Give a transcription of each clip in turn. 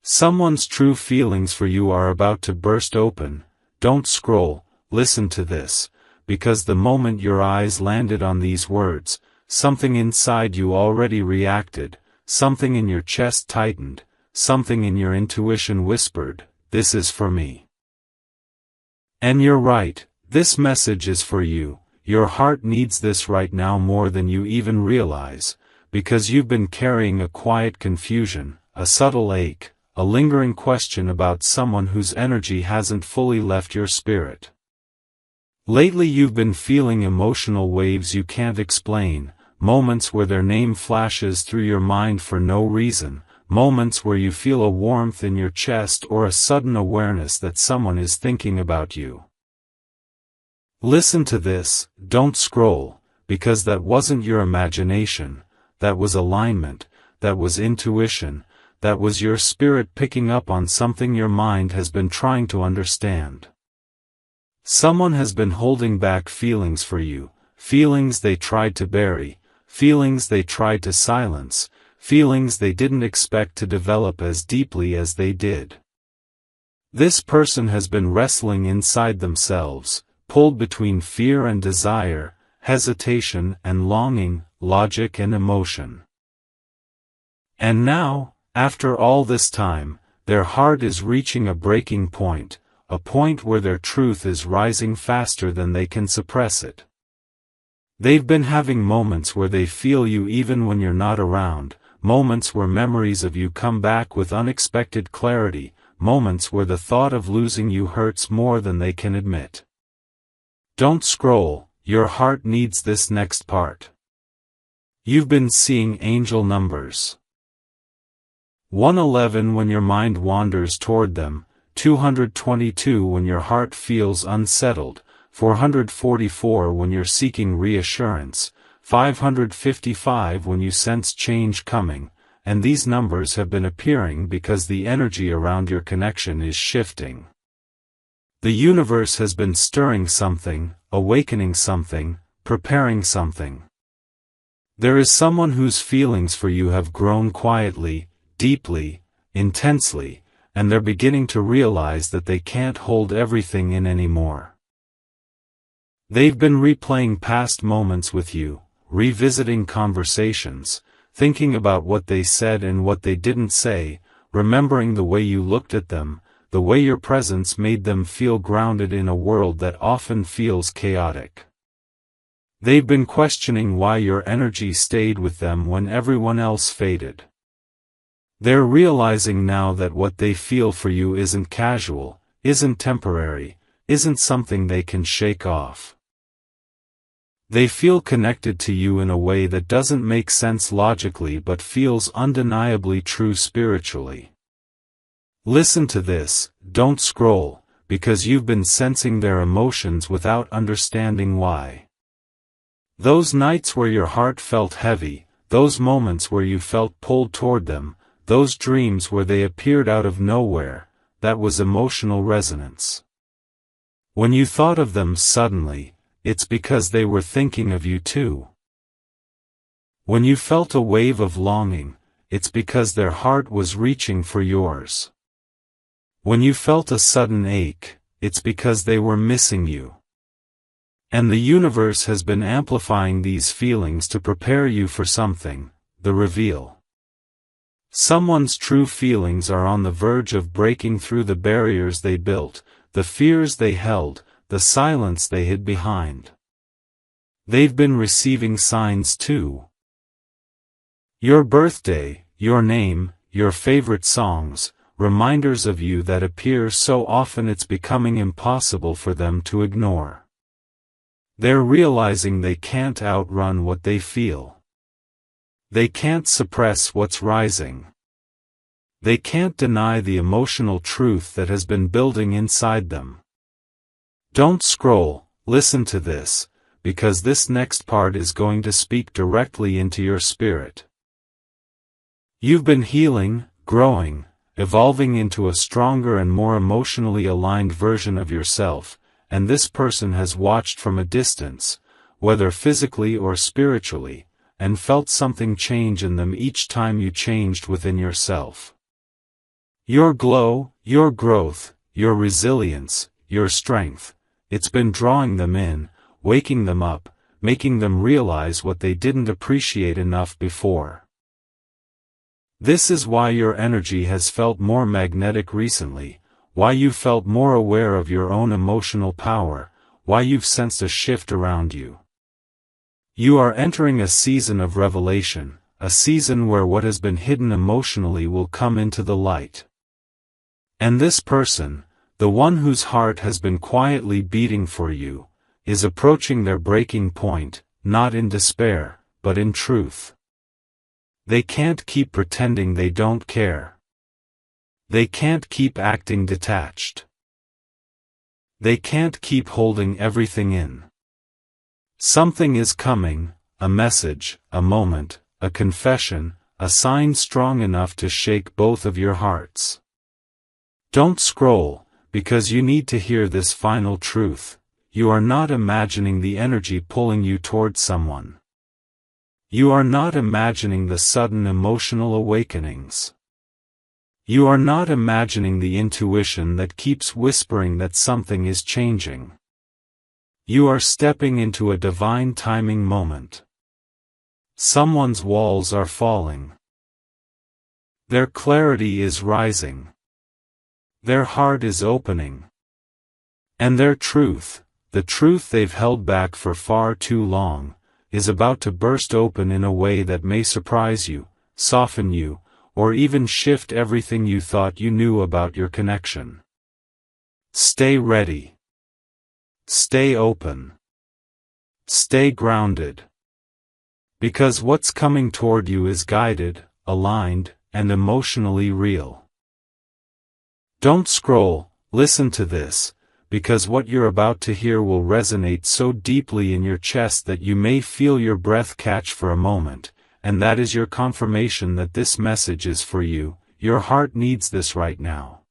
Someone's true feelings for you are about to burst open. Don't scroll, listen to this, because the moment your eyes landed on these words, something inside you already reacted, something in your chest tightened, something in your intuition whispered, "This is for me." And you're right, this message is for you. Your heart needs this right now more than you even realize, because you've been carrying a quiet confusion, a subtle ache, a lingering question about someone whose energy hasn't fully left your spirit. Lately you've been feeling emotional waves you can't explain, moments where their name flashes through your mind for no reason, moments where you feel a warmth in your chest or a sudden awareness that someone is thinking about you. Listen to this, don't scroll, because that wasn't your imagination, that was alignment, that was intuition, that was your spirit picking up on something your mind has been trying to understand. Someone has been holding back feelings for you, feelings they tried to bury, feelings they tried to silence, feelings they didn't expect to develop as deeply as they did. This person has been wrestling inside themselves, pulled between fear and desire, hesitation and longing, logic and emotion. And now, after all this time, their heart is reaching a breaking point, a point where their truth is rising faster than they can suppress it. They've been having moments where they feel you even when you're not around, moments where memories of you come back with unexpected clarity, moments where the thought of losing you hurts more than they can admit. Don't scroll, your heart needs this next part. You've been seeing angel numbers. 111 when your mind wanders toward them, 222 when your heart feels unsettled, 444 when you're seeking reassurance, 555 when you sense change coming, and these numbers have been appearing because the energy around your connection is shifting. The universe has been stirring something, awakening something, preparing something. There is someone whose feelings for you have grown quietly, deeply, intensely, and they're beginning to realize that they can't hold everything in anymore. They've been replaying past moments with you, revisiting conversations, thinking about what they said and what they didn't say, remembering the way you looked at them, the way your presence made them feel grounded in a world that often feels chaotic. They've been questioning why your energy stayed with them when everyone else faded. They're realizing now that what they feel for you isn't casual, isn't temporary, isn't something they can shake off. They feel connected to you in a way that doesn't make sense logically but feels undeniably true spiritually. Listen to this, don't scroll, because you've been sensing their emotions without understanding why. Those nights where your heart felt heavy, those moments where you felt pulled toward them, those dreams where they appeared out of nowhere, that was emotional resonance. When you thought of them suddenly, it's because they were thinking of you too. When you felt a wave of longing, it's because their heart was reaching for yours. When you felt a sudden ache, it's because they were missing you. And the universe has been amplifying these feelings to prepare you for something, the reveal. Someone's true feelings are on the verge of breaking through the barriers they built, the fears they held, the silence they hid behind. They've been receiving signs too. Your birthday, your name, your favorite songs, reminders of you that appear so often it's becoming impossible for them to ignore. They're realizing they can't outrun what they feel. They can't suppress what's rising. They can't deny the emotional truth that has been building inside them. Don't scroll, listen to this, because this next part is going to speak directly into your spirit. You've been healing, growing, evolving into a stronger and more emotionally aligned version of yourself, and this person has watched from a distance, whether physically or spiritually, and felt something change in them each time you changed within yourself. Your glow, your growth, your resilience, your strength, it's been drawing them in, waking them up, making them realize what they didn't appreciate enough before. This is why your energy has felt more magnetic recently, why you've felt more aware of your own emotional power, why you've sensed a shift around you. You are entering a season of revelation, a season where what has been hidden emotionally will come into the light. And this person, the one whose heart has been quietly beating for you, is approaching their breaking point, not in despair, but in truth. They can't keep pretending they don't care. They can't keep acting detached. They can't keep holding everything in. Something is coming, a message, a moment, a confession, a sign strong enough to shake both of your hearts. Don't scroll, because you need to hear this final truth. You are not imagining the energy pulling you towards someone. You are not imagining the sudden emotional awakenings. You are not imagining the intuition that keeps whispering that something is changing. You are stepping into a divine timing moment. Someone's walls are falling. Their clarity is rising. Their heart is opening. And their truth, the truth they've held back for far too long, is about to burst open in a way that may surprise you, soften you, or even shift everything you thought you knew about your connection. Stay ready. Stay open. Stay grounded. Because what's coming toward you is guided, aligned, and emotionally real. Don't scroll, listen to this, because what you're about to hear will resonate so deeply in your chest that you may feel your breath catch for a moment, and that is your confirmation that this message is for you. Your heart needs this right now.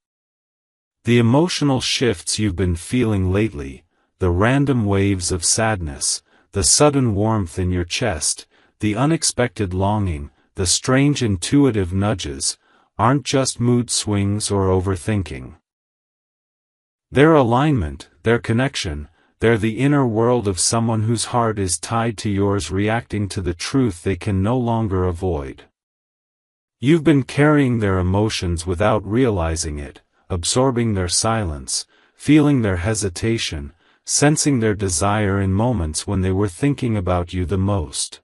The emotional shifts you've been feeling lately, the random waves of sadness, the sudden warmth in your chest, the unexpected longing, the strange intuitive nudges, aren't just mood swings or overthinking. Their alignment, their connection, they're the inner world of someone whose heart is tied to yours, reacting to the truth they can no longer avoid. You've been carrying their emotions without realizing it, absorbing their silence, feeling their hesitation, sensing their desire in moments when they were thinking about you the most.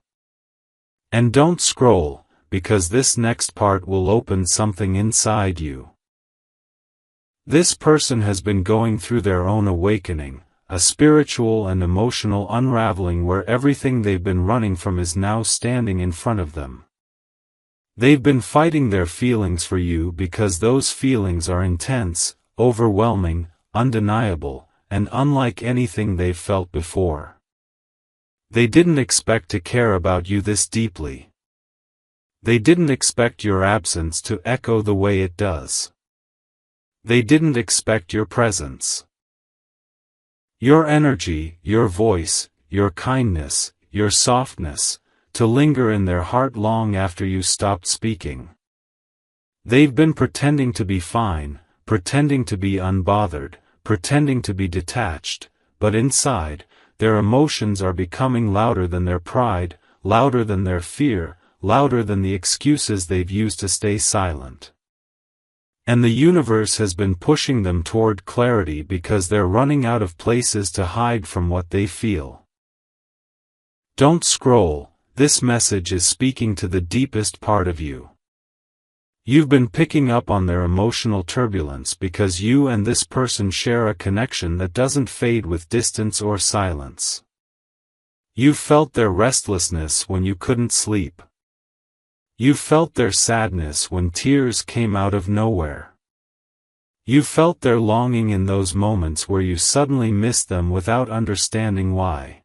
And don't scroll, because this next part will open something inside you. This person has been going through their own awakening, a spiritual and emotional unraveling where everything they've been running from is now standing in front of them. They've been fighting their feelings for you because those feelings are intense, overwhelming, undeniable, and unlike anything they've felt before. They didn't expect to care about you this deeply. They didn't expect your absence to echo the way it does. They didn't expect your presence. Your energy, your voice, your kindness, your softness, to linger in their heart long after you stopped speaking. They've been pretending to be fine, pretending to be unbothered, pretending to be detached, but inside, their emotions are becoming louder than their pride, louder than their fear, louder than the excuses they've used to stay silent. And the universe has been pushing them toward clarity because they're running out of places to hide from what they feel. Don't scroll, this message is speaking to the deepest part of you. You've been picking up on their emotional turbulence because you and this person share a connection that doesn't fade with distance or silence. You've felt their restlessness when you couldn't sleep. You felt their sadness when tears came out of nowhere. You felt their longing in those moments where you suddenly missed them without understanding why.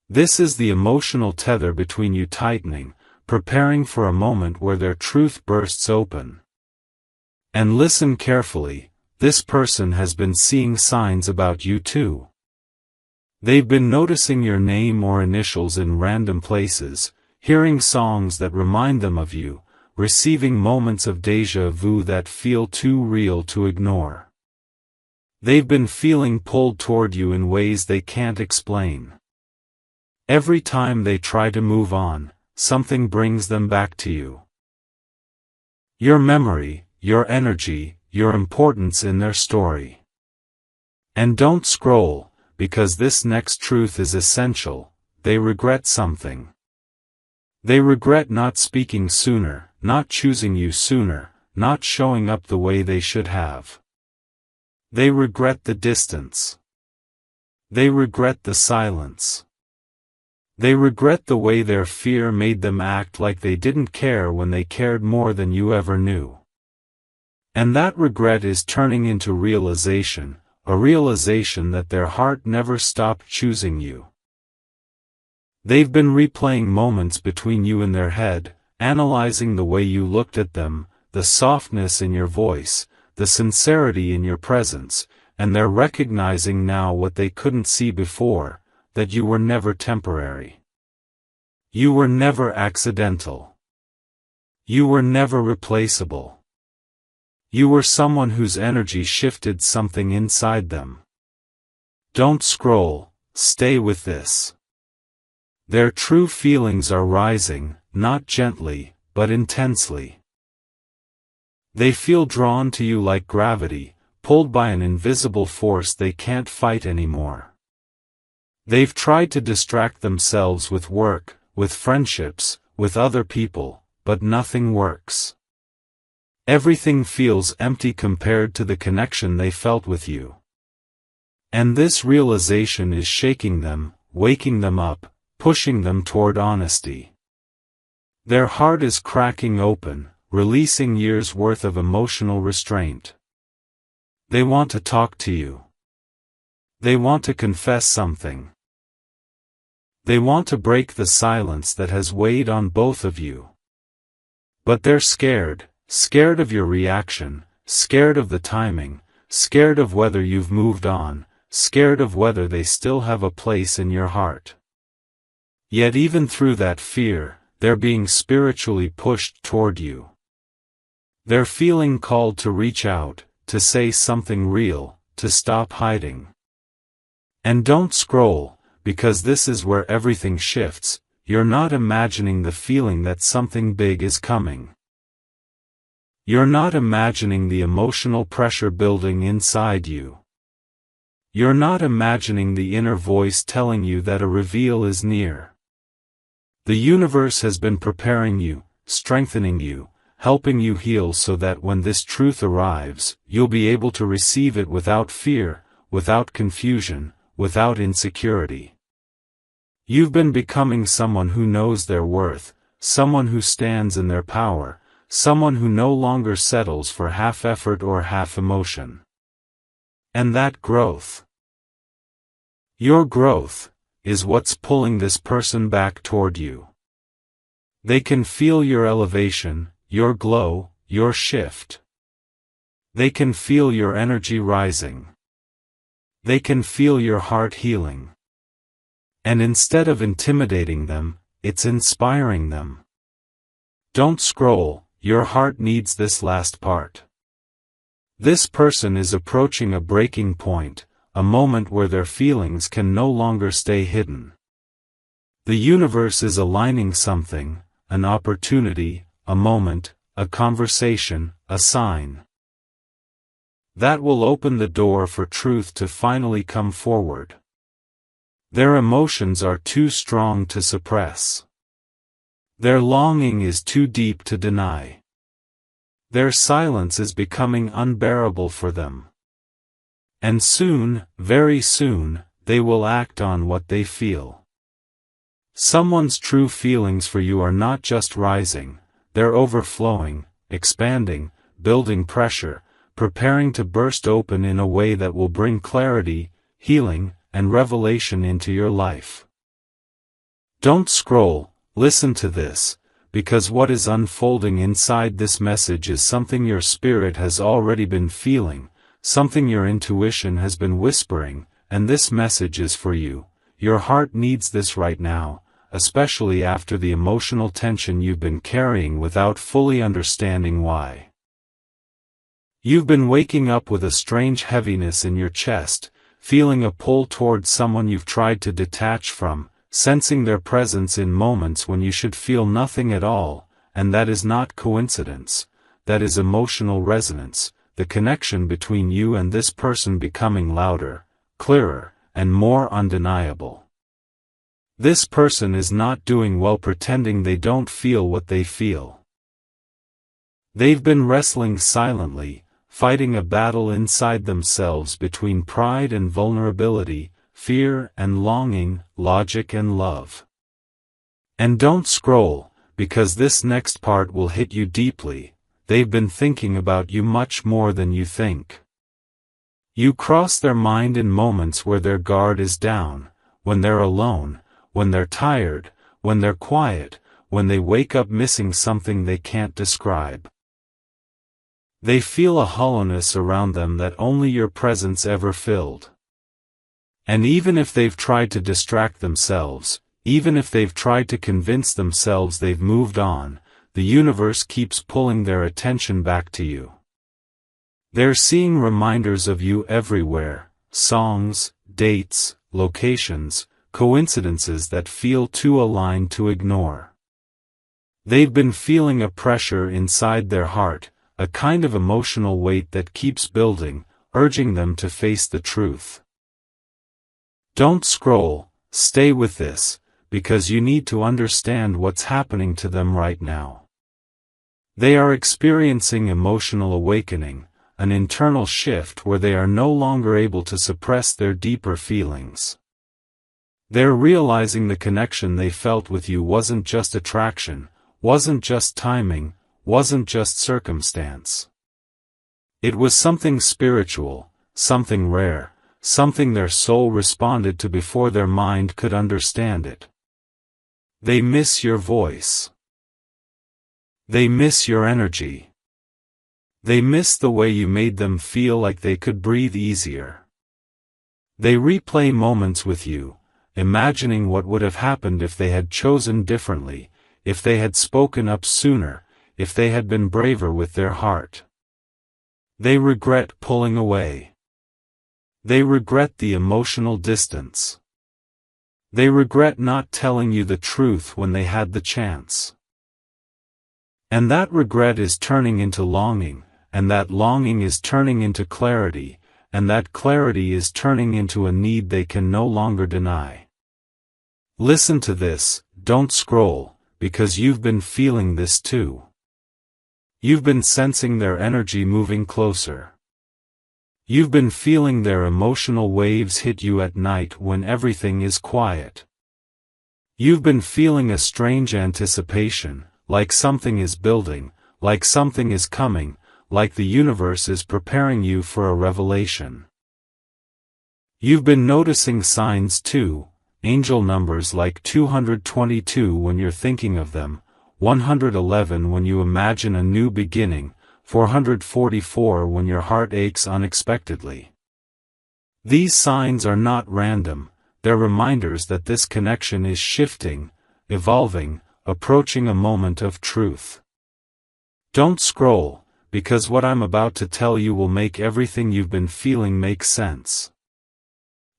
This is the emotional tether between you tightening, preparing for a moment where their truth bursts open. And listen carefully, this person has been seeing signs about you too. They've been noticing your name or initials in random places, hearing songs that remind them of you, receiving moments of déjà vu that feel too real to ignore. They've been feeling pulled toward you in ways they can't explain. Every time they try to move on, something brings them back to you. Your memory, your energy, your importance in their story. And don't scroll, because this next truth is essential. They regret something. They regret not speaking sooner, not choosing you sooner, not showing up the way they should have. They regret the distance. They regret the silence. They regret the way their fear made them act like they didn't care when they cared more than you ever knew. And that regret is turning into realization, a realization that their heart never stopped choosing you. They've been replaying moments between you and their head, analyzing the way you looked at them, the softness in your voice, the sincerity in your presence, and they're recognizing now what they couldn't see before, that you were never temporary. You were never accidental. You were never replaceable. You were someone whose energy shifted something inside them. Don't scroll, stay with this. Their true feelings are rising, not gently, but intensely. They feel drawn to you like gravity, pulled by an invisible force they can't fight anymore. They've tried to distract themselves with work, with friendships, with other people, but nothing works. Everything feels empty compared to the connection they felt with you. And this realization is shaking them, waking them up, pushing them toward honesty. Their heart is cracking open, releasing years' worth of emotional restraint. They want to talk to you. They want to confess something. They want to break the silence that has weighed on both of you. But they're scared, scared of your reaction, scared of the timing, scared of whether you've moved on, scared of whether they still have a place in your heart. Yet even through that fear, they're being spiritually pushed toward you. They're feeling called to reach out, to say something real, to stop hiding. And don't scroll, because this is where everything shifts. You're not imagining the feeling that something big is coming. You're not imagining the emotional pressure building inside you. You're not imagining the inner voice telling you that a reveal is near. The universe has been preparing you, strengthening you, helping you heal so that when this truth arrives, you'll be able to receive it without fear, without confusion, without insecurity. You've been becoming someone who knows their worth, someone who stands in their power, someone who no longer settles for half effort or half emotion. And that growth, your growth, is what's pulling this person back toward you. They can feel your elevation, your glow, your shift. They can feel your energy rising. They can feel your heart healing. And instead of intimidating them, it's inspiring them. Don't scroll, your heart needs this last part. This person is approaching a breaking point, a moment where their feelings can no longer stay hidden. The universe is aligning something, an opportunity, a moment, a conversation, a sign. That will open the door for truth to finally come forward. Their emotions are too strong to suppress. Their longing is too deep to deny. Their silence is becoming unbearable for them. And soon, very soon, they will act on what they feel. Someone's true feelings for you are not just rising, they're overflowing, expanding, building pressure, preparing to burst open in a way that will bring clarity, healing, and revelation into your life. Don't scroll, listen to this, because what is unfolding inside this message is something your spirit has already been feeling, something your intuition has been whispering, and this message is for you. Your heart needs this right now, especially after the emotional tension you've been carrying without fully understanding why. You've been waking up with a strange heaviness in your chest, feeling a pull towards someone you've tried to detach from, sensing their presence in moments when you should feel nothing at all, and that is not coincidence, that is emotional resonance, the connection between you and this person becoming louder, clearer, and more undeniable. This person is not doing well pretending they don't feel what they feel. They've been wrestling silently, fighting a battle inside themselves between pride and vulnerability, fear and longing, logic and love. And don't scroll, because this next part will hit you deeply. They've been thinking about you much more than you think. You cross their mind in moments where their guard is down, when they're alone, when they're tired, when they're quiet, when they wake up missing something they can't describe. They feel a hollowness around them that only your presence ever filled. And even if they've tried to distract themselves, even if they've tried to convince themselves they've moved on, the universe keeps pulling their attention back to you. They're seeing reminders of you everywhere, songs, dates, locations, coincidences that feel too aligned to ignore. They've been feeling a pressure inside their heart, a kind of emotional weight that keeps building, urging them to face the truth. Don't scroll, stay with this, because you need to understand what's happening to them right now. They are experiencing emotional awakening, an internal shift where they are no longer able to suppress their deeper feelings. They're realizing the connection they felt with you wasn't just attraction, wasn't just timing, wasn't just circumstance. It was something spiritual, something rare, something their soul responded to before their mind could understand it. They miss your voice. They miss your energy. They miss the way you made them feel like they could breathe easier. They replay moments with you, imagining what would have happened if they had chosen differently, if they had spoken up sooner, if they had been braver with their heart. They regret pulling away. They regret the emotional distance. They regret not telling you the truth when they had the chance. And that regret is turning into longing, and that longing is turning into clarity, and that clarity is turning into a need they can no longer deny. Listen to this, don't scroll, because you've been feeling this too. You've been sensing their energy moving closer. You've been feeling their emotional waves hit you at night when everything is quiet. You've been feeling a strange anticipation, like something is building, like something is coming, like the universe is preparing you for a revelation. You've been noticing signs too, angel numbers like 222 when you're thinking of them, 111 when you imagine a new beginning, 444 when your heart aches unexpectedly. These signs are not random, they're reminders that this connection is shifting, evolving, approaching a moment of truth. Don't scroll, because what I'm about to tell you will make everything you've been feeling make sense.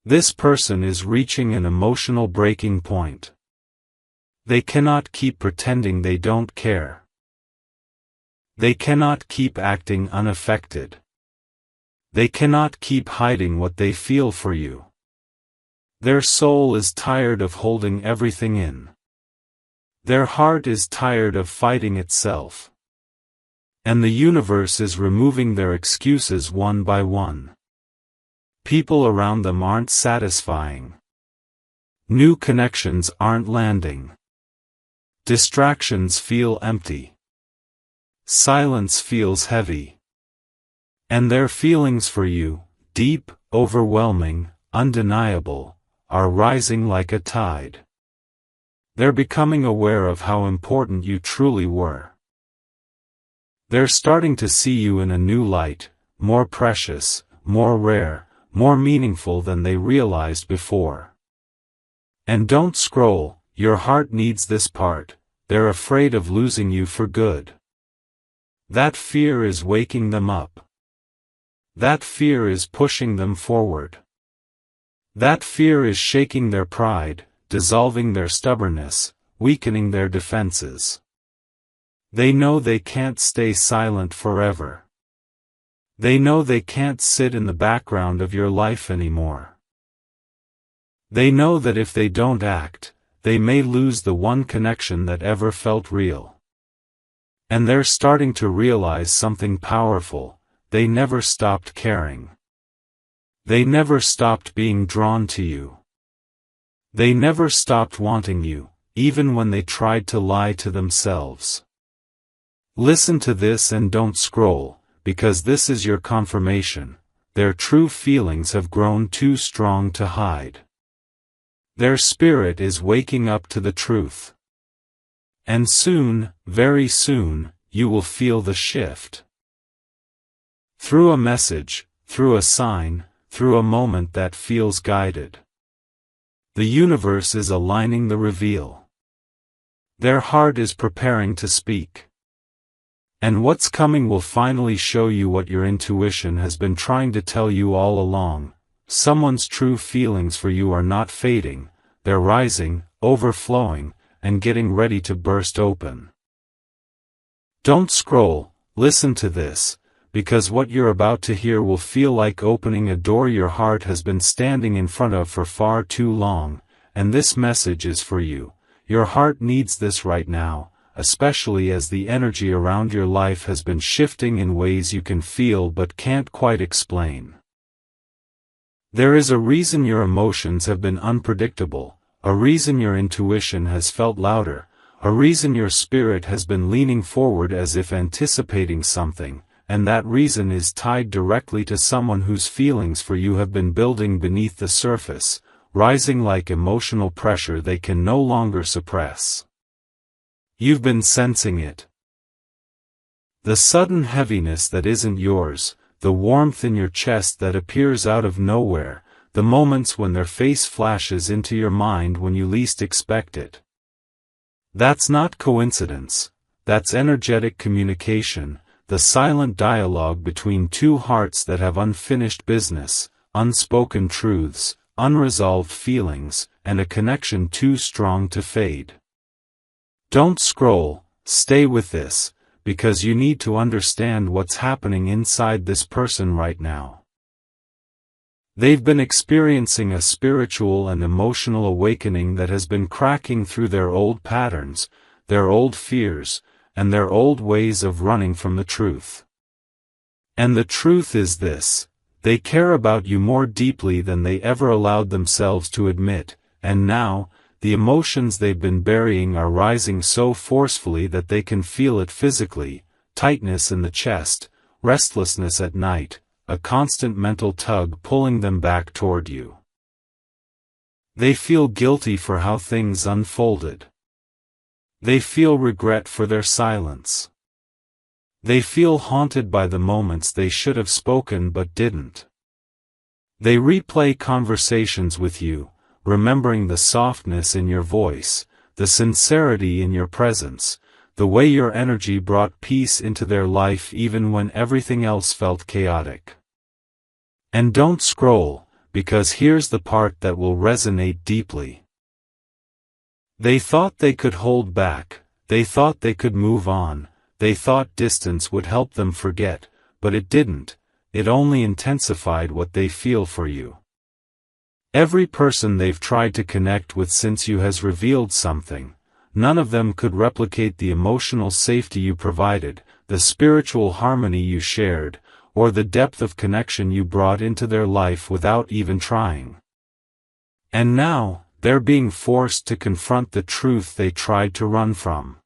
This person is reaching an emotional breaking point. They cannot keep pretending they don't care. They cannot keep acting unaffected. They cannot keep hiding what they feel for you. Their soul is tired of holding everything in. Their heart is tired of fighting itself. And the universe is removing their excuses one by one. People around them aren't satisfying. New connections aren't landing. Distractions feel empty. Silence feels heavy. And their feelings for you, deep, overwhelming, undeniable, are rising like a tide. They're becoming aware of how important you truly were. They're starting to see you in a new light, more precious, more rare, more meaningful than they realized before. And don't scroll, Your heart needs this part. They're afraid of losing you for good. That fear is waking them up. That fear is pushing them forward. That fear is shaking their pride, dissolving their stubbornness, weakening their defenses. They know they can't stay silent forever. They know they can't sit in the background of your life anymore. They know that if they don't act, they may lose the one connection that ever felt real. And they're starting to realize something powerful: they never stopped caring. They never stopped being drawn to you. They never stopped wanting you, even when they tried to lie to themselves. Listen to this and don't scroll, because this is your confirmation: their true feelings have grown too strong to hide. Their spirit is waking up to the truth. And soon, very soon, you will feel the shift. Through a message, through a sign, through a moment that feels guided. The universe is aligning the reveal. Their heart is preparing to speak. And what's coming will finally show you what your intuition has been trying to tell you all along. Someone's true feelings for you are not fading, they're rising, overflowing, and getting ready to burst open. Don't scroll, listen to this, because what you're about to hear will feel like opening a door your heart has been standing in front of for far too long, and this message is for you. Your heart needs this right now, especially as the energy around your life has been shifting in ways you can feel but can't quite explain. There is a reason your emotions have been unpredictable, a reason your intuition has felt louder, a reason your spirit has been leaning forward as if anticipating something, and that reason is tied directly to someone whose feelings for you have been building beneath the surface, rising like emotional pressure they can no longer suppress. You've been sensing it. The sudden heaviness that isn't yours, the warmth in your chest that appears out of nowhere, the moments when their face flashes into your mind when you least expect it. That's not coincidence, that's energetic communication, the silent dialogue between two hearts that have unfinished business, unspoken truths, unresolved feelings, and a connection too strong to fade. Don't scroll, stay with this, because you need to understand what's happening inside this person right now. They've been experiencing a spiritual and emotional awakening that has been cracking through their old patterns, their old fears, and their old ways of running from the truth. And the truth is this: they care about you more deeply than they ever allowed themselves to admit, and now, the emotions they've been burying are rising so forcefully that they can feel it physically: tightness in the chest, restlessness at night, a constant mental tug pulling them back toward you. They feel guilty for how things unfolded. They feel regret for their silence. They feel haunted by the moments they should have spoken but didn't. They replay conversations with you, remembering the softness in your voice, the sincerity in your presence, the way your energy brought peace into their life even when everything else felt chaotic. And don't scroll, because here's the part that will resonate deeply. They thought they could hold back, they thought they could move on, they thought distance would help them forget, but it didn't, it only intensified what they feel for you. Every person they've tried to connect with since you has revealed something. None of them could replicate the emotional safety you provided, the spiritual harmony you shared, or the depth of connection you brought into their life without even trying. And now, they're being forced to confront the truth they tried to run from.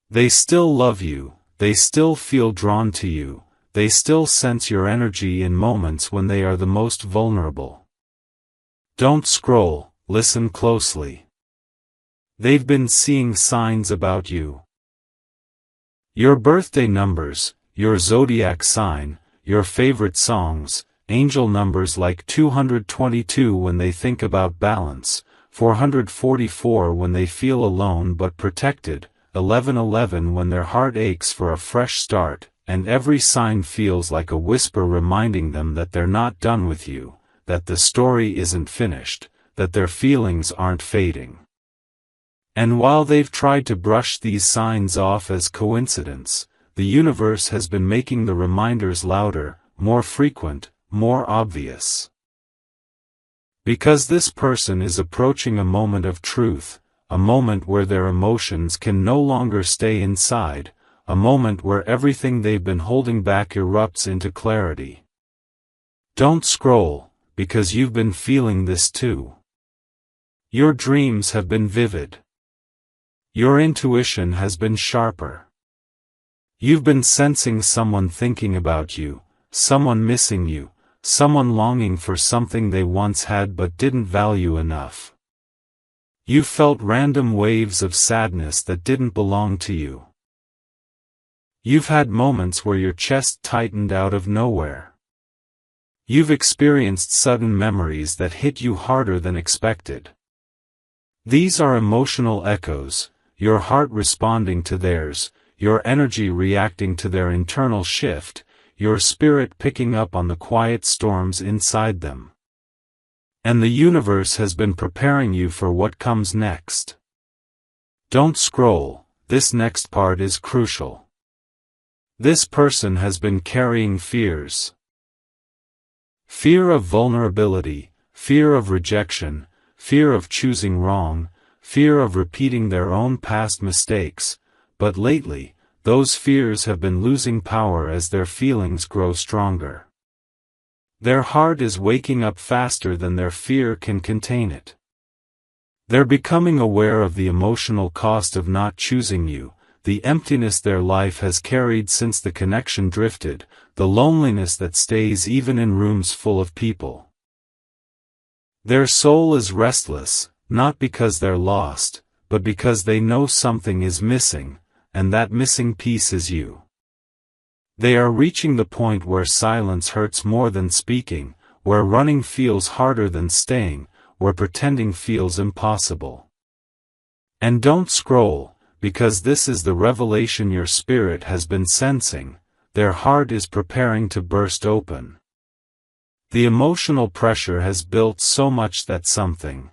They still love you, they still feel drawn to you, they still sense your energy in moments when they are the most vulnerable. Don't scroll, listen closely. They've been seeing signs about you. Your birthday numbers, your zodiac sign, your favorite songs, angel numbers like 222 when they think about balance, 444 when they feel alone but protected, 1111 when their heart aches for a fresh start, and every sign feels like a whisper reminding them that they're not done with you, that the story isn't finished, that their feelings aren't fading. And while they've tried to brush these signs off as coincidence, the universe has been making the reminders louder, more frequent, more obvious. Because this person is approaching a moment of truth, a moment where their emotions can no longer stay inside, a moment where everything they've been holding back erupts into clarity. Don't scroll, because you've been feeling this too. Your dreams have been vivid. Your intuition has been sharper. You've been sensing someone thinking about you, someone missing you, someone longing for something they once had but didn't value enough. You felt random waves of sadness that didn't belong to you. You've had moments where your chest tightened out of nowhere. You've experienced sudden memories that hit you harder than expected. These are emotional echoes, your heart responding to theirs, your energy reacting to their internal shift, your spirit picking up on the quiet storms inside them. And the universe has been preparing you for what comes next. Don't scroll, this next part is crucial. This person has been carrying fears. Fear of vulnerability, fear of rejection, fear of choosing wrong, fear of repeating their own past mistakes, but lately, those fears have been losing power as their feelings grow stronger. Their heart is waking up faster than their fear can contain it. They're becoming aware of the emotional cost of not choosing you, the emptiness their life has carried since the connection drifted, the loneliness that stays even in rooms full of people. Their soul is restless, not because they're lost, but because they know something is missing, and that missing piece is you. They are reaching the point where silence hurts more than speaking, where running feels harder than staying, where pretending feels impossible. And don't scroll, because this is the revelation your spirit has been sensing, their heart is preparing to burst open. The emotional pressure has built so much that something,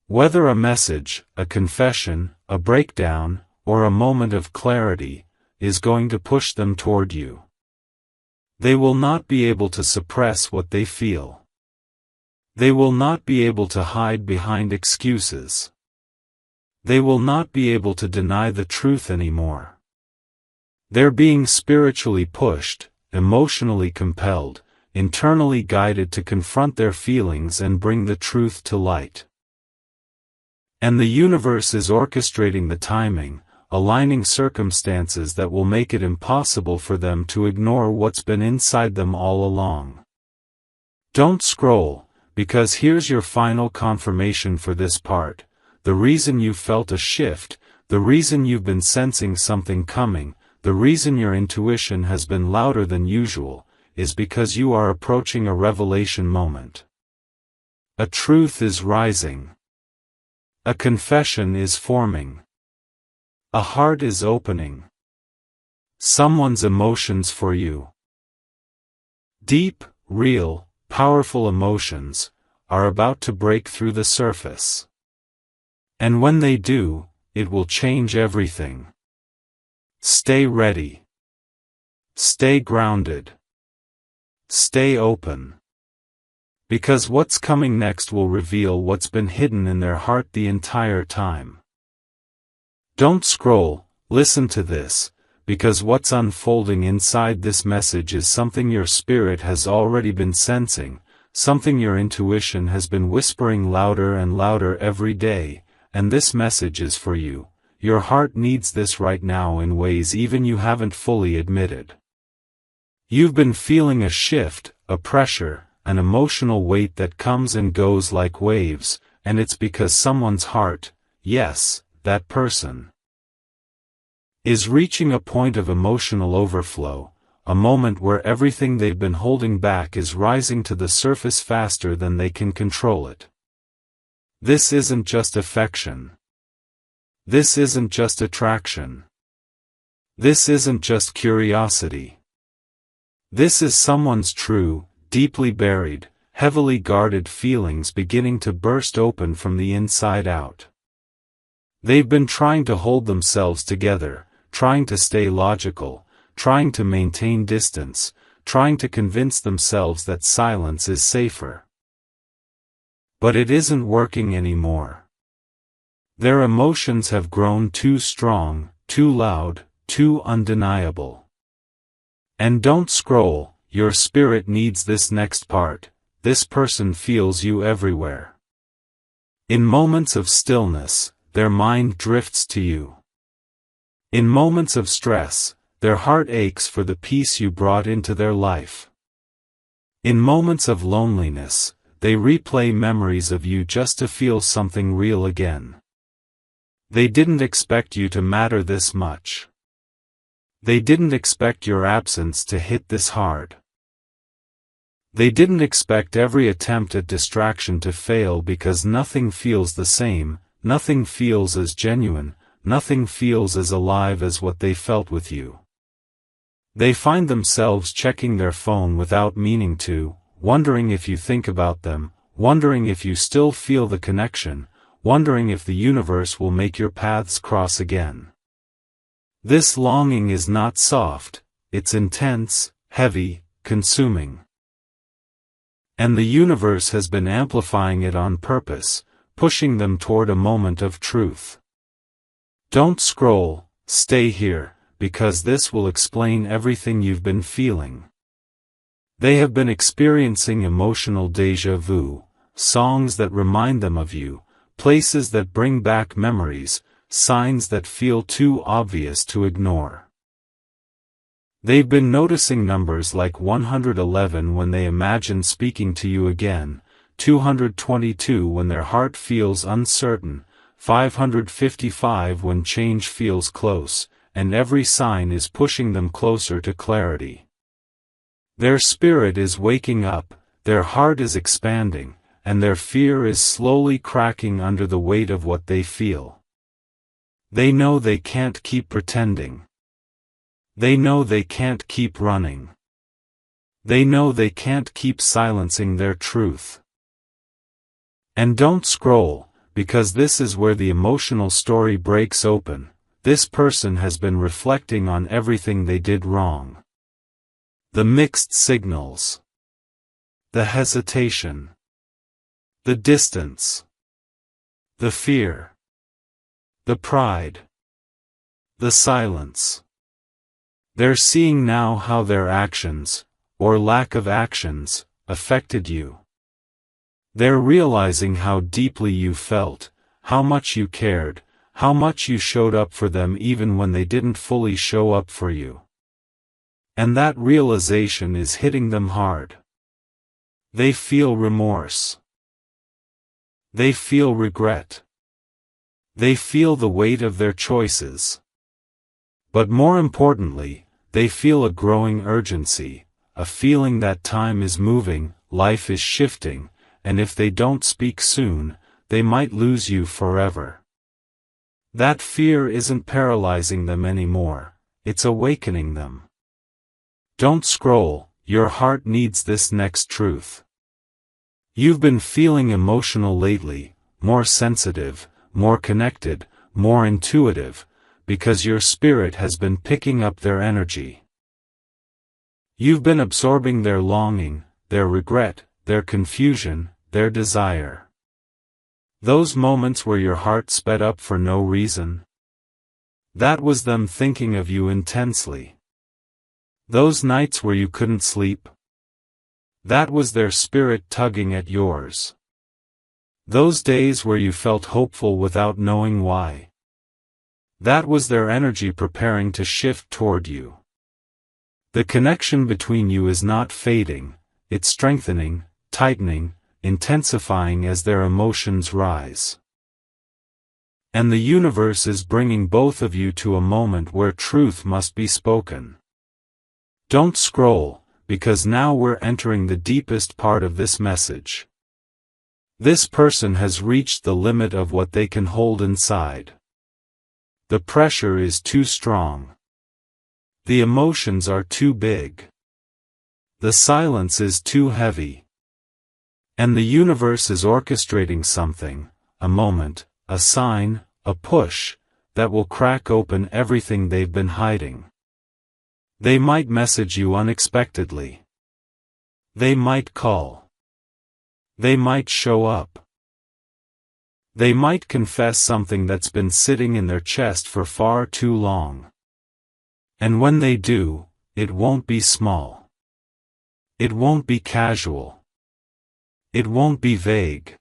whether a message, a confession, a breakdown, or a moment of clarity, is going to push them toward you. They will not be able to suppress what they feel. They will not be able to hide behind excuses. They will not be able to deny the truth anymore. They're being spiritually pushed, emotionally compelled, internally guided to confront their feelings and bring the truth to light. And the universe is orchestrating the timing, aligning circumstances that will make it impossible for them to ignore what's been inside them all along. Don't scroll, because here's your final confirmation for this part. The reason you felt a shift, the reason you've been sensing something coming, the reason your intuition has been louder than usual, is because you are approaching a revelation moment. A truth is rising. A confession is forming. A heart is opening. Someone's emotions for you. Deep, real, powerful emotions are about to break through the surface. And when they do, it will change everything. Stay ready. Stay grounded. Stay open. Because what's coming next will reveal what's been hidden in their heart the entire time. Don't scroll, listen to this, because what's unfolding inside this message is something your spirit has already been sensing, something your intuition has been whispering louder and louder every day, and this message is for you. Your heart needs this right now in ways even you haven't fully admitted. You've been feeling a shift, a pressure, an emotional weight that comes and goes like waves, and it's because someone's heart, yes, that person, is reaching a point of emotional overflow, a moment where everything they've been holding back is rising to the surface faster than they can control it. This isn't just affection. This isn't just attraction. This isn't just curiosity. This is someone's true, deeply buried, heavily guarded feelings beginning to burst open from the inside out. They've been trying to hold themselves together, trying to stay logical, trying to maintain distance, trying to convince themselves that silence is safer. But it isn't working anymore. Their emotions have grown too strong, too loud, too undeniable. And don't scroll, your spirit needs this next part. This person feels you everywhere. In moments of stillness, their mind drifts to you. In moments of stress, their heart aches for the peace you brought into their life. In moments of loneliness, they replay memories of you just to feel something real again. They didn't expect you to matter this much. They didn't expect your absence to hit this hard. They didn't expect every attempt at distraction to fail because nothing feels the same, nothing feels as genuine, nothing feels as alive as what they felt with you. They find themselves checking their phone without meaning to, wondering if you think about them, wondering if you still feel the connection, wondering if the universe will make your paths cross again. This longing is not soft, it's intense, heavy, consuming. And the universe has been amplifying it on purpose, pushing them toward a moment of truth. Don't scroll, stay here, because this will explain everything you've been feeling. They have been experiencing emotional déjà vu, songs that remind them of you, places that bring back memories, signs that feel too obvious to ignore. They've been noticing numbers like 111 when they imagine speaking to you again, 222 when their heart feels uncertain, 555 when change feels close, and every sign is pushing them closer to clarity. Their spirit is waking up, their heart is expanding, and their fear is slowly cracking under the weight of what they feel. They know they can't keep pretending. They know they can't keep running. They know they can't keep silencing their truth. And don't scroll, because this is where the emotional story breaks open. This person has been reflecting on everything they did wrong. The mixed signals. The hesitation. The distance. The fear. The pride. The silence. They're seeing now how their actions, or lack of actions, affected you. They're realizing how deeply you felt, how much you cared, how much you showed up for them even when they didn't fully show up for you. And that realization is hitting them hard. They feel remorse. They feel regret. They feel the weight of their choices. But more importantly, they feel a growing urgency, a feeling that time is moving, life is shifting, and if they don't speak soon, they might lose you forever. That fear isn't paralyzing them anymore, it's awakening them. Don't scroll, your heart needs this next truth. You've been feeling emotional lately, more sensitive, more connected, more intuitive, because your spirit has been picking up their energy. You've been absorbing their longing, their regret, their confusion, their desire. Those moments where your heart sped up for no reason. That was them thinking of you intensely. Those nights where you couldn't sleep. That was their spirit tugging at yours. Those days where you felt hopeful without knowing why. That was their energy preparing to shift toward you. The connection between you is not fading, it's strengthening, tightening, intensifying as their emotions rise. And the universe is bringing both of you to a moment where truth must be spoken. Don't scroll, because now we're entering the deepest part of this message. This person has reached the limit of what they can hold inside. The pressure is too strong. The emotions are too big. The silence is too heavy. And the universe is orchestrating something, a moment, a sign, a push, that will crack open everything they've been hiding. They might message you unexpectedly. They might call. They might show up. They might confess something that's been sitting in their chest for far too long. And when they do, it won't be small. It won't be casual. It won't be vague.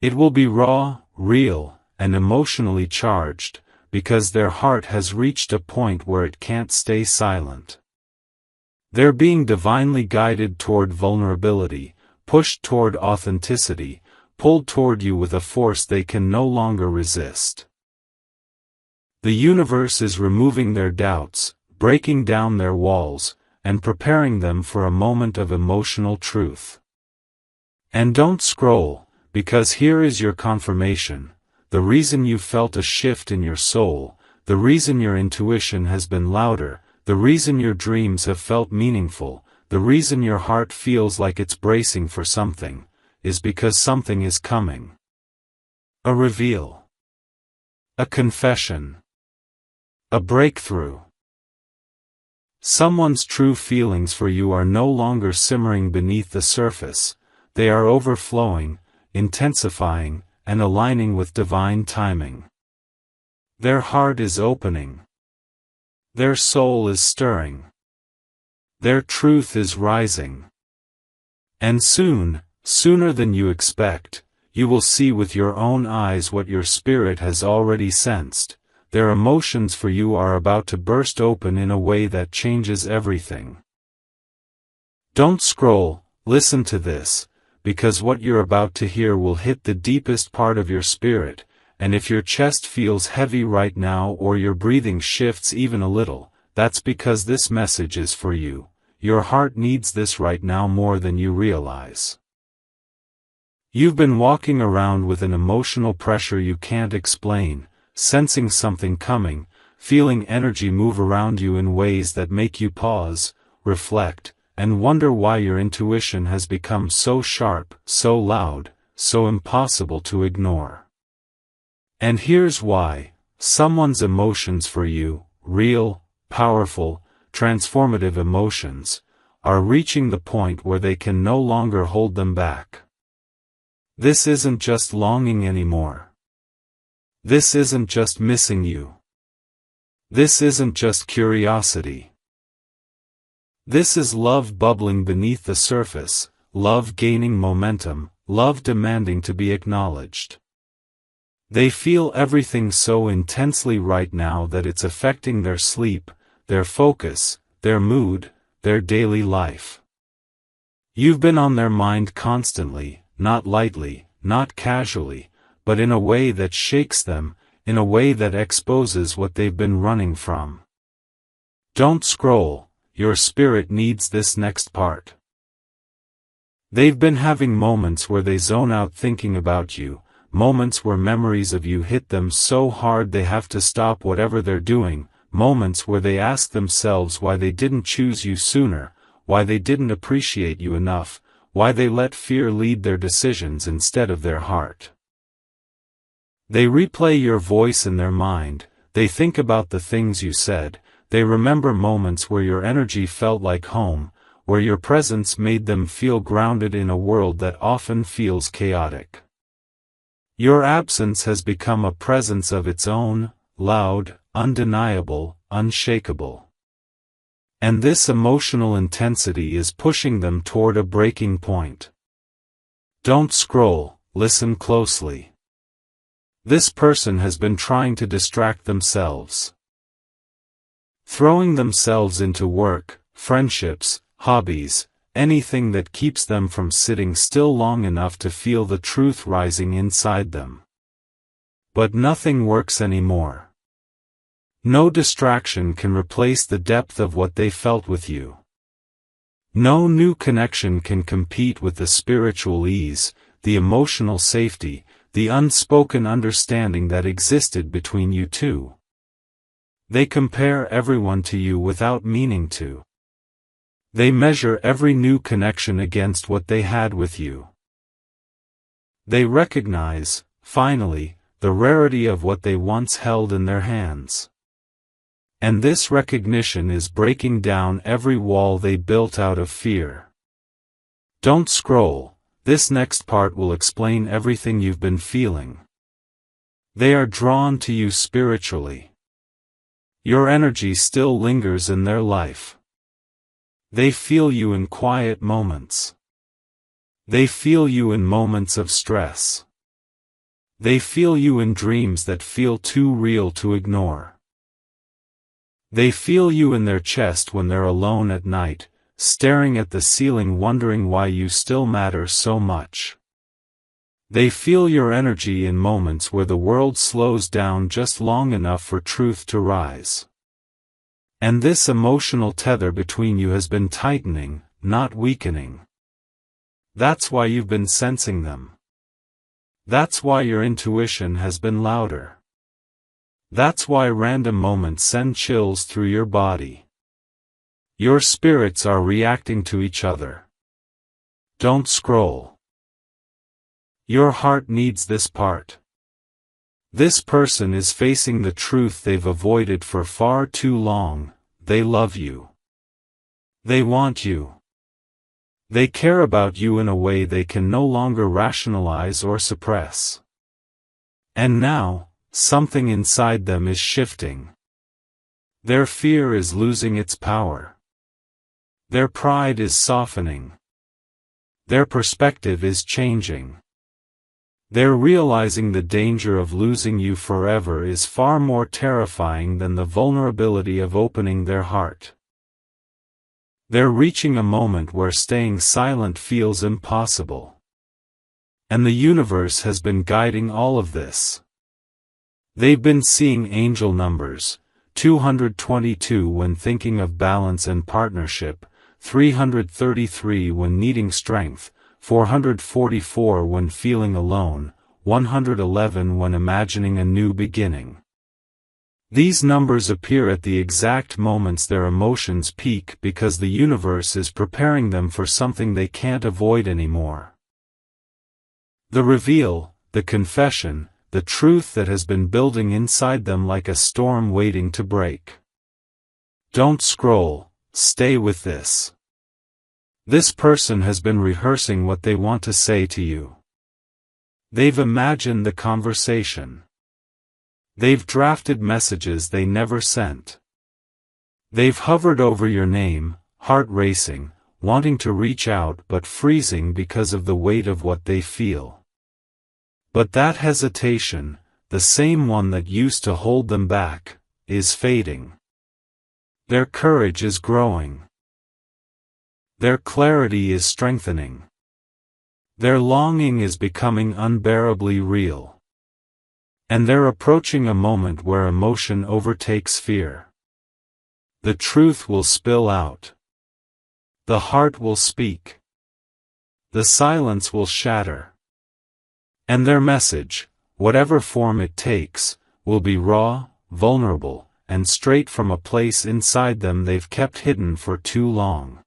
It will be raw, real, and emotionally charged, because their heart has reached a point where it can't stay silent. They're being divinely guided toward vulnerability, pushed toward authenticity, pulled toward you with a force they can no longer resist. The universe is removing their doubts, breaking down their walls, and preparing them for a moment of emotional truth. And don't scroll, because here is your confirmation, the reason you felt a shift in your soul, the reason your intuition has been louder, the reason your dreams have felt meaningful, the reason your heart feels like it's bracing for something, is because something is coming. A reveal. A confession. A breakthrough. Someone's true feelings for you are no longer simmering beneath the surface, they are overflowing, intensifying, and aligning with divine timing. Their heart is opening. Their soul is stirring. Their truth is rising. And soon, sooner than you expect, you will see with your own eyes what your spirit has already sensed. Their emotions for you are about to burst open in a way that changes everything. Don't scroll, listen to this, because what you're about to hear will hit the deepest part of your spirit, and if your chest feels heavy right now or your breathing shifts even a little, that's because this message is for you. Your heart needs this right now more than you realize. You've been walking around with an emotional pressure you can't explain, sensing something coming, feeling energy move around you in ways that make you pause, reflect, and wonder why your intuition has become so sharp, so loud, so impossible to ignore. And here's why: someone's emotions for you, real, powerful, transformative emotions, are reaching the point where they can no longer hold them back. This isn't just longing anymore. This isn't just missing you. This isn't just curiosity. This is love bubbling beneath the surface, love gaining momentum, love demanding to be acknowledged. They feel everything so intensely right now that it's affecting their sleep, their focus, their mood, their daily life. You've been on their mind constantly, not lightly, not casually, but in a way that shakes them, in a way that exposes what they've been running from. Don't scroll, your spirit needs this next part. They've been having moments where they zone out thinking about you, moments where memories of you hit them so hard they have to stop whatever they're doing, moments where they ask themselves why they didn't choose you sooner, why they didn't appreciate you enough, why they let fear lead their decisions instead of their heart. They replay your voice in their mind, they think about the things you said, they remember moments where your energy felt like home, where your presence made them feel grounded in a world that often feels chaotic. Your absence has become a presence of its own, loud, undeniable, unshakable. And this emotional intensity is pushing them toward a breaking point. Don't scroll, listen closely. This person has been trying to distract themselves. Throwing themselves into work, friendships, hobbies, anything that keeps them from sitting still long enough to feel the truth rising inside them. But nothing works anymore. No distraction can replace the depth of what they felt with you. No new connection can compete with the spiritual ease, the emotional safety, the unspoken understanding that existed between you two. They compare everyone to you without meaning to. They measure every new connection against what they had with you. They recognize, finally, the rarity of what they once held in their hands. And this recognition is breaking down every wall they built out of fear. Don't scroll, this next part will explain everything you've been feeling. They are drawn to you spiritually. Your energy still lingers in their life. They feel you in quiet moments. They feel you in moments of stress. They feel you in dreams that feel too real to ignore. They feel you in their chest when they're alone at night, staring at the ceiling wondering why you still matter so much. They feel your energy in moments where the world slows down just long enough for truth to rise. And this emotional tether between you has been tightening, not weakening. That's why you've been sensing them. That's why your intuition has been louder. That's why random moments send chills through your body. Your spirits are reacting to each other. Don't scroll. Your heart needs this part. This person is facing the truth they've avoided for far too long. They love you. They want you. They care about you in a way they can no longer rationalize or suppress. And now, something inside them is shifting. Their fear is losing its power. Their pride is softening. Their perspective is changing. They're realizing the danger of losing you forever is far more terrifying than the vulnerability of opening their heart. They're reaching a moment where staying silent feels impossible. And the universe has been guiding all of this. They've been seeing angel numbers, 222 when thinking of balance and partnership, 333 when needing strength, 444 when feeling alone, 111 when imagining a new beginning. These numbers appear at the exact moments their emotions peak because the universe is preparing them for something they can't avoid anymore. The reveal, the confession, the truth that has been building inside them like a storm waiting to break. Don't scroll, stay with this. This person has been rehearsing what they want to say to you. They've imagined the conversation. They've drafted messages they never sent. They've hovered over your name, heart racing, wanting to reach out but freezing because of the weight of what they feel. But that hesitation, the same one that used to hold them back, is fading. Their courage is growing. Their clarity is strengthening. Their longing is becoming unbearably real. And they're approaching a moment where emotion overtakes fear. The truth will spill out. The heart will speak. The silence will shatter. And their message, whatever form it takes, will be raw, vulnerable, and straight from a place inside them they've kept hidden for too long.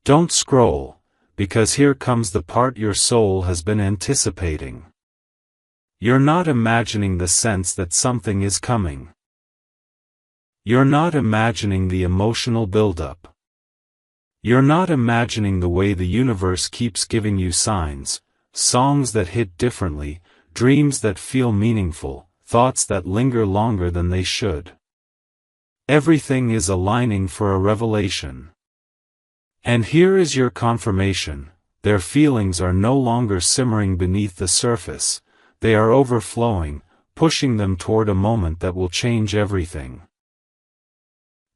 Don't scroll, because here comes the part your soul has been anticipating. You're not imagining the sense that something is coming. You're not imagining the emotional buildup. You're not imagining the way the universe keeps giving you signs, songs that hit differently, dreams that feel meaningful, thoughts that linger longer than they should. Everything is aligning for a revelation. And here is your confirmation: their feelings are no longer simmering beneath the surface, they are overflowing, pushing them toward a moment that will change everything.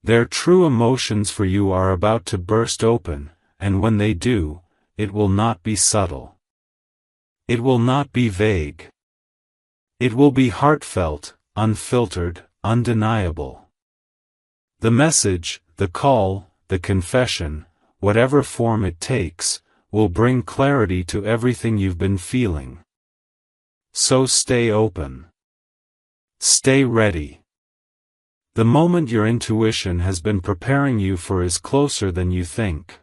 Their true emotions for you are about to burst open, and when they do, it will not be subtle. It will not be vague. It will be heartfelt, unfiltered, undeniable. The message, the call, the confession, whatever form it takes, will bring clarity to everything you've been feeling. So stay open. Stay ready. The moment your intuition has been preparing you for is closer than you think.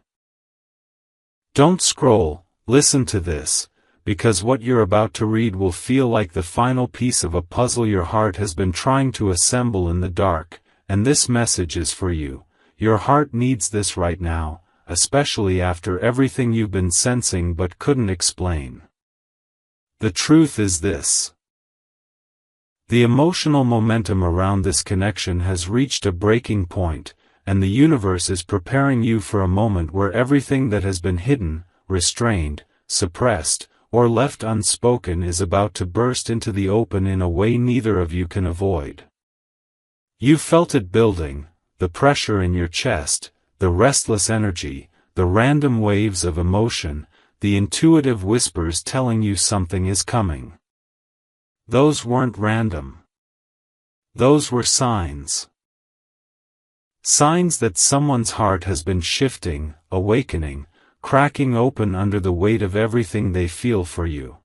Don't scroll, listen to this, because what you're about to read will feel like the final piece of a puzzle your heart has been trying to assemble in the dark, and this message is for you. Your heart needs this right now, especially after everything you've been sensing but couldn't explain. The truth is this. The emotional momentum around this connection has reached a breaking point, and the universe is preparing you for a moment where everything that has been hidden, restrained, suppressed, or left unspoken is about to burst into the open in a way neither of you can avoid. You felt it building, the pressure in your chest, the restless energy, the random waves of emotion, the intuitive whispers telling you something is coming. Those weren't random. Those were signs. Signs that someone's heart has been shifting, awakening, cracking open under the weight of everything they feel for you.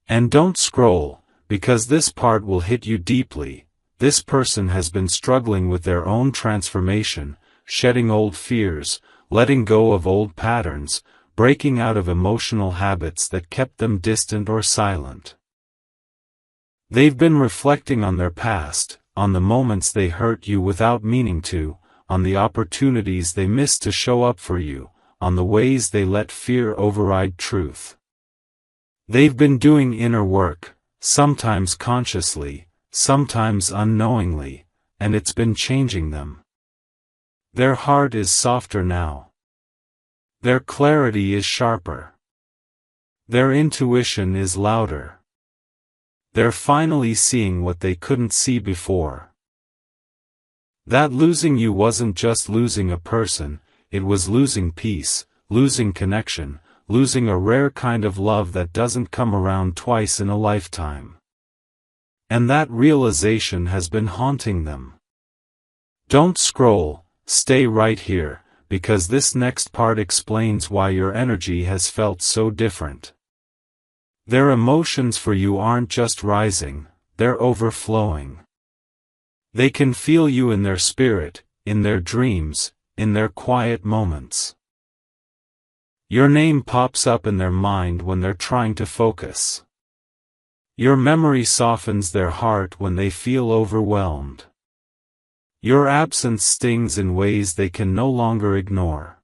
And don't scroll, because this part will hit you deeply. This person has been struggling with their own transformation, shedding old fears, letting go of old patterns, breaking out of emotional habits that kept them distant or silent. They've been reflecting on their past, on the moments they hurt you without meaning to, on the opportunities they missed to show up for you, on the ways they let fear override truth. They've been doing inner work, sometimes consciously, sometimes unknowingly, and it's been changing them. Their heart is softer now. Their clarity is sharper. Their intuition is louder. They're finally seeing what they couldn't see before. That losing you wasn't just losing a person, it was losing peace, losing connection, losing a rare kind of love that doesn't come around twice in a lifetime. And that realization has been haunting them. Don't scroll, stay right here, because this next part explains why your energy has felt so different. Their emotions for you aren't just rising, they're overflowing. They can feel you in their spirit, in their dreams, in their quiet moments. Your name pops up in their mind when they're trying to focus. Your memory softens their heart when they feel overwhelmed. Your absence stings in ways they can no longer ignore.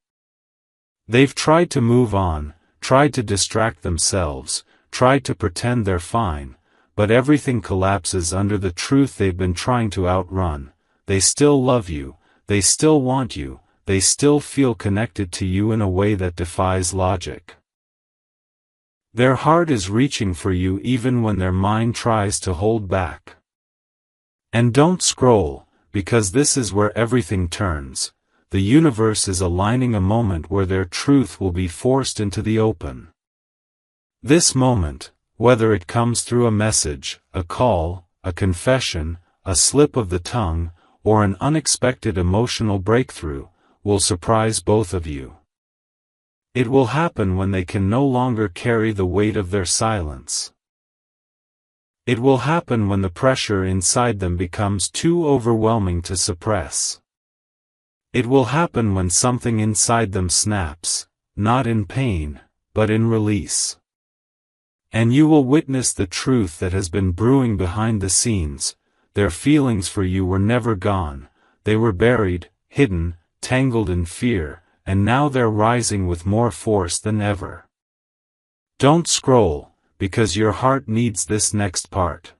They've tried to move on, tried to distract themselves, tried to pretend they're fine, but everything collapses under the truth they've been trying to outrun. They still love you, they still want you, they still feel connected to you in a way that defies logic. Their heart is reaching for you even when their mind tries to hold back. And don't scroll, because this is where everything turns. The universe is aligning a moment where their truth will be forced into the open. This moment, whether it comes through a message, a call, a confession, a slip of the tongue, or an unexpected emotional breakthrough, will surprise both of you. It will happen when they can no longer carry the weight of their silence. It will happen when the pressure inside them becomes too overwhelming to suppress. It will happen when something inside them snaps, not in pain, but in release. And you will witness the truth that has been brewing behind the scenes. Their feelings for you were never gone, they were buried, hidden, tangled in fear, and now they're rising with more force than ever. Don't scroll, because your heart needs this next part.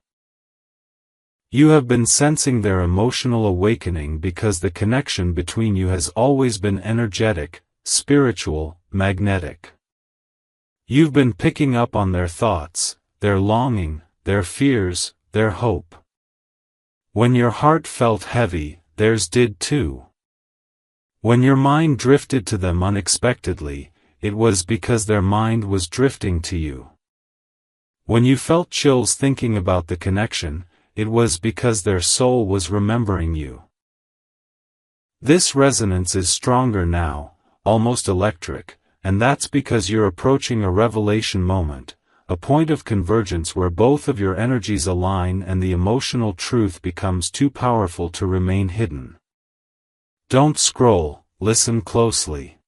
You have been sensing their emotional awakening because the connection between you has always been energetic, spiritual, magnetic. You've been picking up on their thoughts, their longing, their fears, their hope. When your heart felt heavy, theirs did too. When your mind drifted to them unexpectedly, it was because their mind was drifting to you. When you felt chills thinking about the connection, it was because their soul was remembering you. This resonance is stronger now, almost electric, and that's because you're approaching a revelation moment, a point of convergence where both of your energies align and the emotional truth becomes too powerful to remain hidden. Don't scroll, listen closely.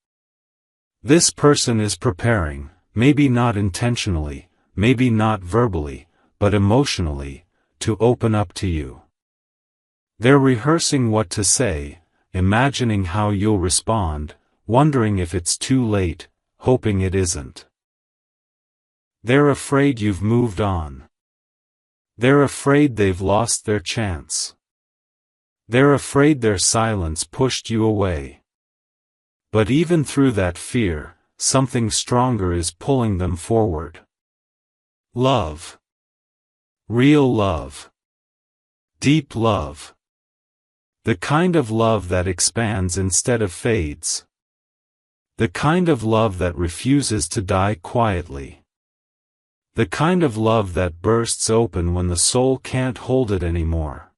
This person is preparing, maybe not intentionally, maybe not verbally, but emotionally, to open up to you. They're rehearsing what to say, imagining how you'll respond, wondering if it's too late, hoping it isn't. They're afraid you've moved on. They're afraid they've lost their chance. They're afraid their silence pushed you away. But even through that fear, something stronger is pulling them forward. Love. Real love. Deep love. The kind of love that expands instead of fades. The kind of love that refuses to die quietly. The kind of love that bursts open when the soul can't hold it anymore.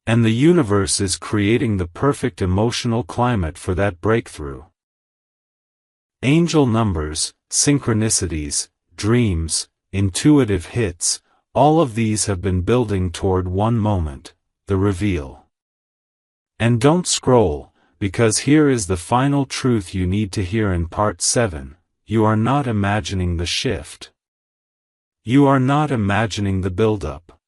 And the universe is creating the perfect emotional climate for that breakthrough. Angel numbers, synchronicities, dreams, intuitive hits, all of these have been building toward one moment, the reveal. And don't scroll, because here is the final truth you need to hear in part 7, you are not imagining the shift. You are not imagining the build-up.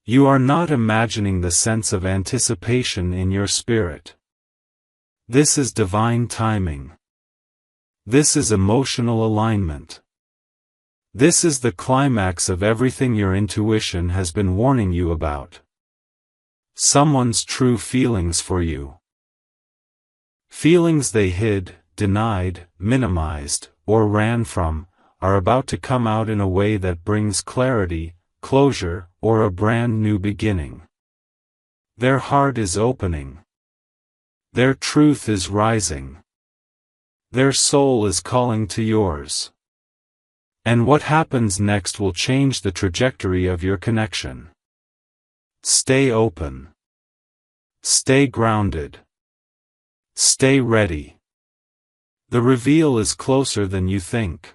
You are not imagining the sense of anticipation in your spirit. This is divine timing. This is emotional alignment. This is the climax of everything your intuition has been warning you about. Someone's true feelings for you. Feelings they hid, denied, minimized, or ran from, are about to come out in a way that brings clarity, closure, or a brand new beginning. Their heart is opening. Their truth is rising. Their soul is calling to yours. And what happens next will change the trajectory of your connection. Stay open. Stay grounded. Stay ready. The reveal is closer than you think.